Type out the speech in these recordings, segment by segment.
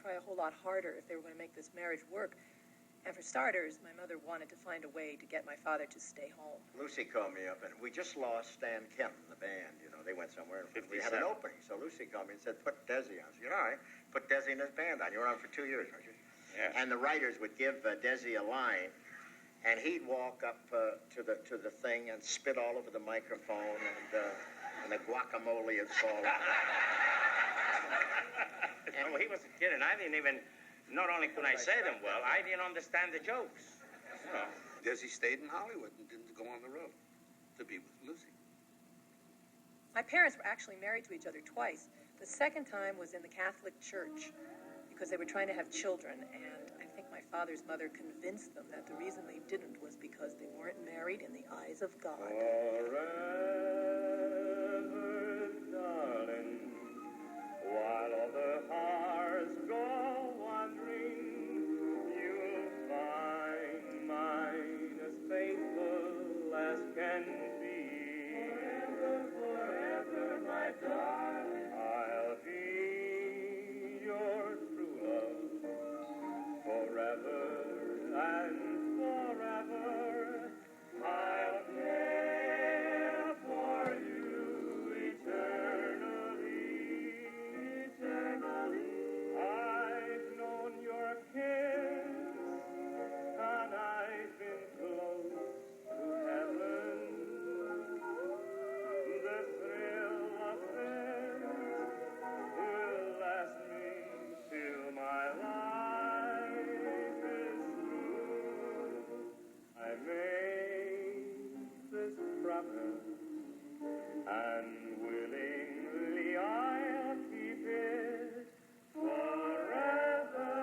try a whole lot harder if they were going to make this marriage work. And for starters, my mother wanted to find a way to get my father to stay home. Lucy called me up, and we just lost Stan Kenton, the band. You know, they went somewhere, and we had 57. an opening. So Lucy called me and said, put Desi on. I said, all right, put Desi in this band on. You were on for 2 years, weren't you? Yeah. And the writers would give Desi a line, and he'd walk up to the thing and spit all over the microphone, and the guacamole would fall out. And he wasn't kidding. I didn't even, not only could I say them well, I didn't understand the jokes. You know. Desi stayed in Hollywood and didn't go on the road to be with Lucy. My parents were actually married to each other twice. The second time was in the Catholic Church because they were trying to have children, and I think my father's mother convinced them that the reason they didn't was because they weren't married in the eyes of God. Forever, darling, while other hearts go wandering, you'll find mine as faithful as can be. Forever, forever, my darling, I'll be your true love. Forever and forever, I'll care for you eternally, eternally. I've known your kiss, and I've been close to heaven. The thrill of this will last me till my life is through. I made this promise, and willingly I'll keep it forever,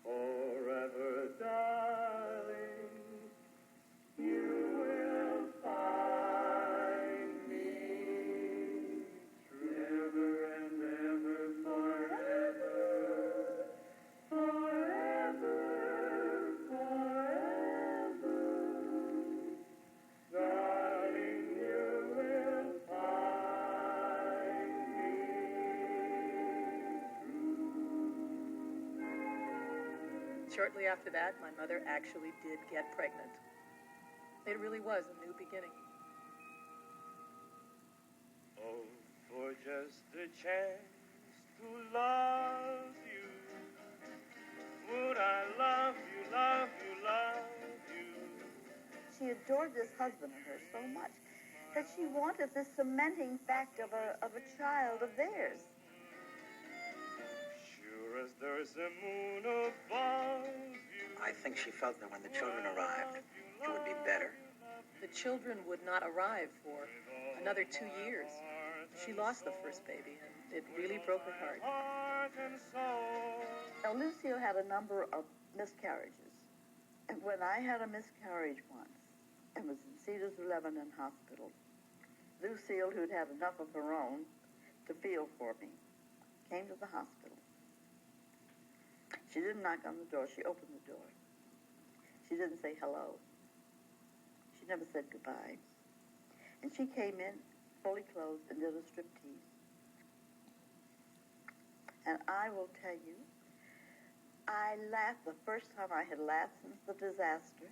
forever, darling. You will find me ever and ever, forever, forever, forever. Darling, you will find me. Shortly after that, my mother actually did get pregnant. It really was a new beginning. Oh, for just a chance to love you, would I love you, love you, love you. She adored this husband of hers so much that she wanted this cementing fact of a child of theirs. Sure as there's a moon above you. I think she felt that when the children arrived, it would be better. The children would not arrive for another 2 years. She lost the first baby, and it really broke her heart. Heart and soul. Now, Lucille had a number of miscarriages. And when I had a miscarriage once and was in Cedars of Lebanon Hospital, Lucille, who'd had enough of her own to feel for me, came to the hospital. She didn't knock on the door. She opened the door. She didn't say hello. She never said goodbye. And she came in fully clothed and did a striptease. And I will tell you, I laughed the first time I had laughed since the disaster.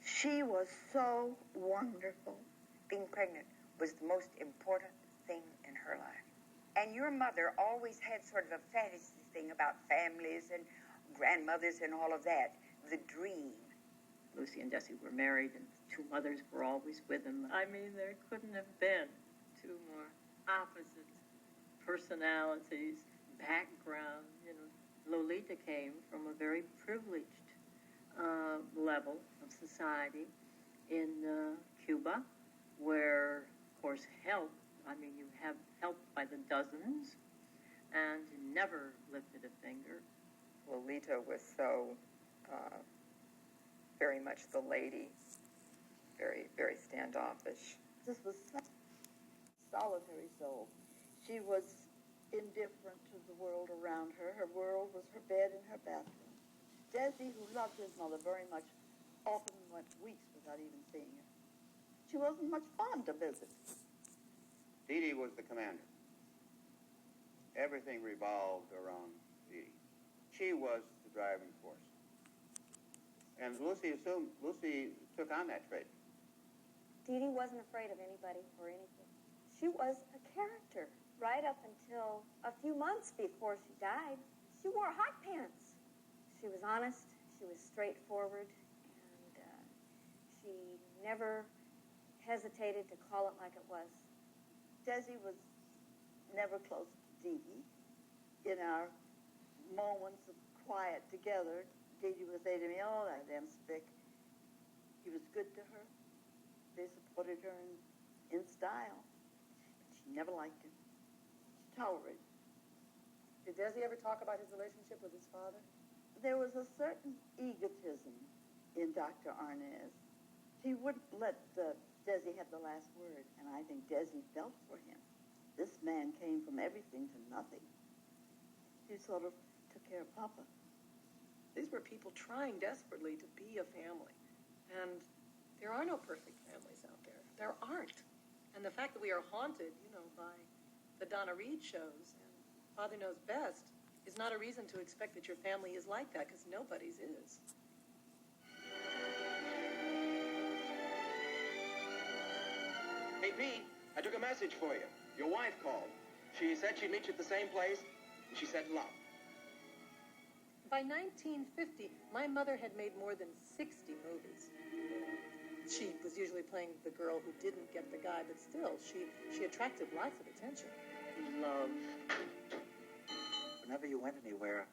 She was so wonderful. Being pregnant was the most important thing in her life. And your mother always had sort of a fantasy thing about families and grandmothers and all of that. The dream. Lucy and Desi were married, and two mothers were always with them. I mean, there couldn't have been two more opposite personalities, background. You know, Lolita came from a very privileged level of society in Cuba, where, of course, help. I mean, you have help by the dozens, and you never lifted a finger. Lolita was so very much the lady, very, very standoffish. This was such a solitary soul. She was indifferent to the world around her. Her world was her bed and her bathroom. Desi, who loved his mother very much, often went weeks without even seeing her. She wasn't much fun to visit. Dee Dee was the commander. everything revolved around Dee Dee. She was the driving force. And Lucy took on that trait. Dee Dee wasn't afraid of anybody or anything. She was a character right up until a few months before she died. She wore hot pants. She was honest. She was straightforward. And she never hesitated to call it like it was. Desi was never close to Dee Dee. In our moments of quiet together, Dee Dee would say to me, "Oh, that damn Spick." He was good to her. They supported her in style. But she never liked him. She tolerated him. Did Desi ever talk about his relationship with his father? There was a certain egotism in Dr. Arnaz. He wouldn't let Desi have the last word, and I think Desi felt for him. This man came from everything to nothing. He sort of took care of Papa. These were people trying desperately to be a family. And there are no perfect families out there. There aren't. And the fact that we are haunted, by the Donna Reed shows and Father Knows Best is not a reason to expect that your family is like that, because nobody's is. Hey, Pete, I took a message for you. Your wife called. She said she'd meet you at the same place, and she said love. By 1950, my mother had made more than 60 movies. She was usually playing the girl who didn't get the guy, but still, she attracted lots of attention. Love. Whenever you went anywhere,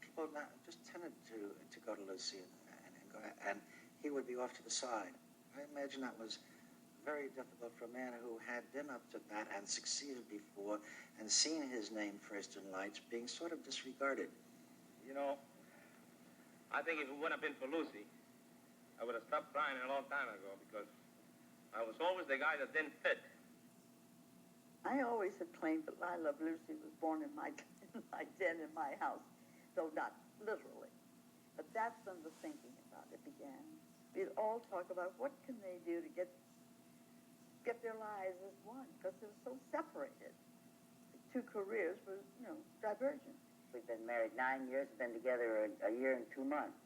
people just tended to go to Lucy and he would be off to the side. I imagine that was very difficult for a man who had been up to bat and succeeded before and seen his name first in lights being sort of disregarded. I think if it wouldn't have been for Lucy, I would have stopped crying a long time ago, because I was always the guy that didn't fit. I always had claimed that I Love Lucy was born in my den in my house, though not literally. But that's when the thinking about it began. We'd all talk about what can they do to get their lives as one, because they were so separated. The two careers were, divergent. We've been married 9 years, been together a year and 2 months.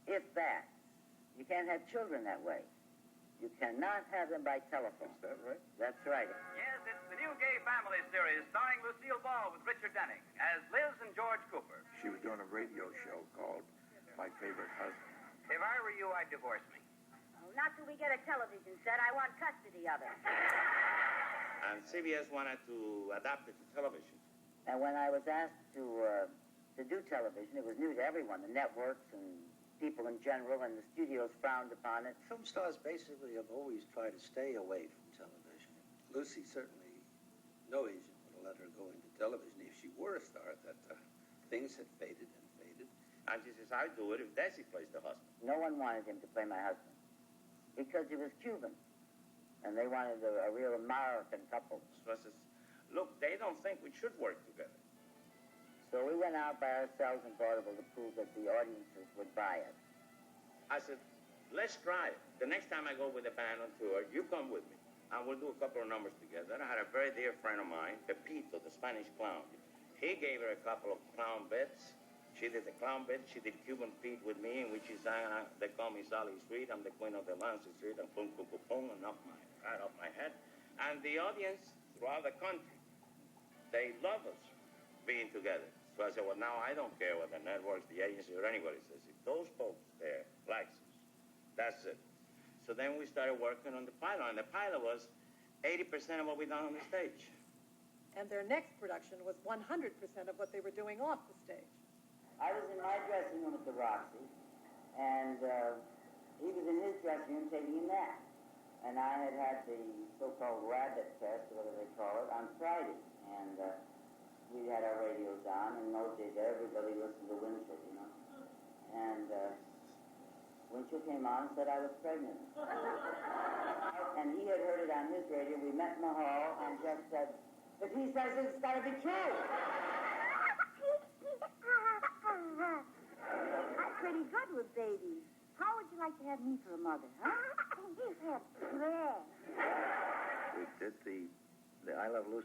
If that. You can't have children that way. You cannot have them by telephone. Is that right? That's right. Yes, it's the new Gay Family series starring Lucille Ball with Richard Denning as Liz and George Cooper. She was doing a radio show called My Favorite Husband. If I were you, I'd divorce me. Oh, not till we get a television set. I want custody of it. And CBS wanted to adapt it to television. And when I was asked to do television, it was new to everyone, the networks and people in general, and the studios frowned upon it. Film stars basically have always tried to stay away from television. Lucy certainly, no agent would have let her go into television if she were a star at that time. Things had faded and faded. And she says, I'd do it if Desi plays the husband. No one wanted him to play my husband because he was Cuban, and they wanted a real American couple. So I says, look, they don't think we should work together. So we went out by ourselves in Vaudeville to prove that the audiences would buy it. I said, let's try it. The next time I go with a band on tour, you come with me, and we'll do a couple of numbers together. I had a very dear friend of mine, Pepito, the Spanish clown. He gave her a couple of clown bits. She did the clown bit. She did Cuban Pete with me, in which she sang, they call me Sally Street. I'm the queen of the Lancey Street, and boom, boom, boom, boom, and knocked my right off my head. And the audience throughout the country, they love us being together. So I said, well, now I don't care what the networks, the agency, or anybody says. If those folks there like us, that's it. So then we started working on the pilot, and the pilot was 80% of what we done on the stage. And their next production was 100% of what they were doing off the stage. I was in my dressing room at the Roxy, and he was in his dressing room taking a nap. And I had the so-called rabbit test, whatever they call it, on Friday. And we had our radios on, and in those days everybody listened to Winchell, And Winchell came on and said I was pregnant. And he had heard it on his radio. We met in the hall and just said, but he says it's got to be true. I'm pretty good with babies. How would you like to have me for a mother, huh? We did the I Love Lucy